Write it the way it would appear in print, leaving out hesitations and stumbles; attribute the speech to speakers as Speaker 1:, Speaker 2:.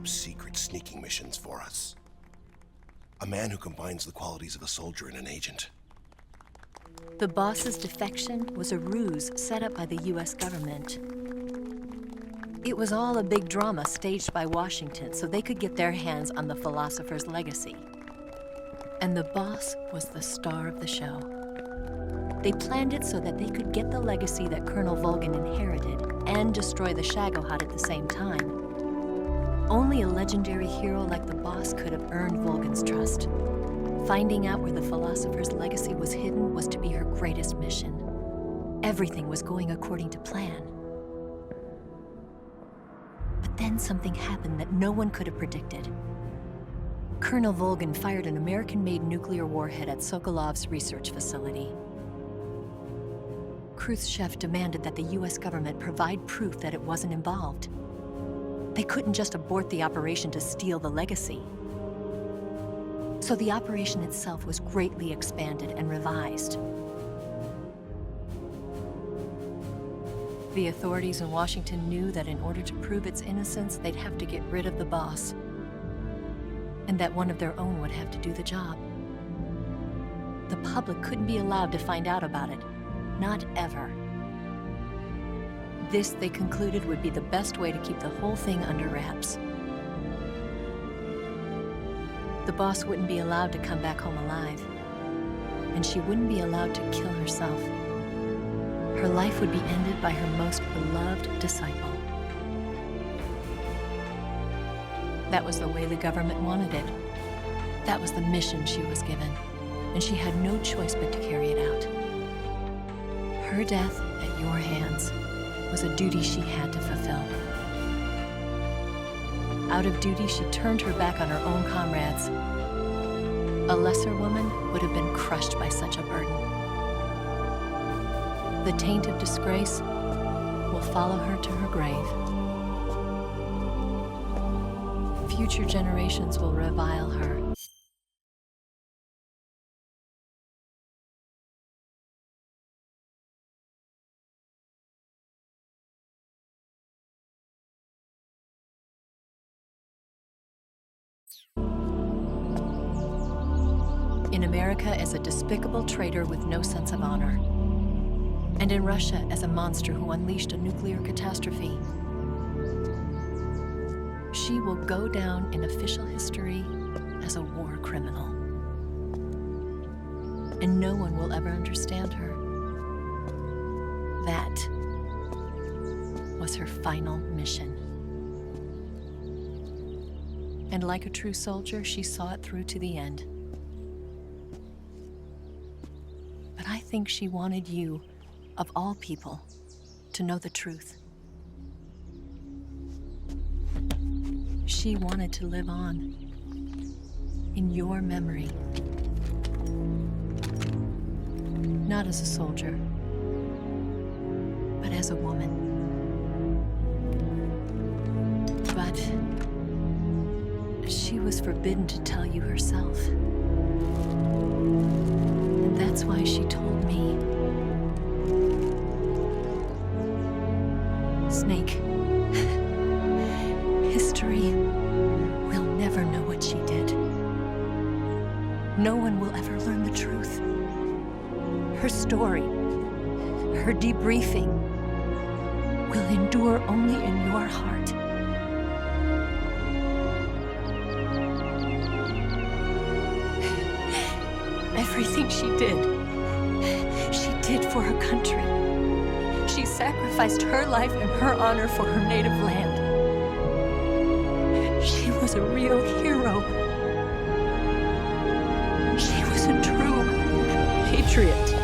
Speaker 1: top-secret sneaking missions for us. A man who combines the qualities of a soldier and an agent.
Speaker 2: The boss's defection was a ruse set up by the US government. It was all a big drama staged by Washington so they could get their hands on the philosopher's legacy. And the boss was the star of the show. They planned it so that they could get the legacy that Colonel Volgin inherited and destroy the Shagohod at the same time. Only a legendary hero like the boss could have earned Volgin's trust. Finding out where the philosopher's legacy was hidden was to be her greatest mission. Everything was going according to plan. But then something happened that no one could have predicted. Colonel Volgin fired an American-made nuclear warhead at Sokolov's research facility. Khrushchev demanded that the US government provide proof that it wasn't involved. They couldn't just abort the operation to steal the legacy. So the operation itself was greatly expanded and revised. The authorities in Washington knew that in order to prove its innocence, they'd have to get rid of the boss, and that one of their own would have to do the job. The public couldn't be allowed to find out about it, not ever. This, they concluded, would be the best way to keep the whole thing under wraps. The boss wouldn't be allowed to come back home alive, and she wouldn't be allowed to kill herself. Her life would be ended by her most beloved disciple. That was the way the government wanted it. That was the mission she was given, and she had no choice but to carry it out. Her death at your hands was a duty she had to fulfill. Out of duty, she turned her back on her own comrades. A lesser woman would have been crushed by such a burden. The taint of disgrace will follow her to her grave. Future generations will revile her. In America as a despicable traitor with no sense of honor. And in Russia as a monster who unleashed a nuclear catastrophe. She will go down in official history as a war criminal. And no one will ever understand her. That was her final mission. And like a true soldier, she saw it through to the end. But I think she wanted you, of all people, to know the truth. She wanted to live on in your memory. Not as a soldier, but as a woman. But she was forbidden to tell you herself. And that's why she told me. Snake, history will never know what she did. No one will ever learn the truth. Her story, her debriefing, will endure only in your heart. Everything she did for her country. She sacrificed her life and her honor for her native land. She was a real hero. She was a true patriot.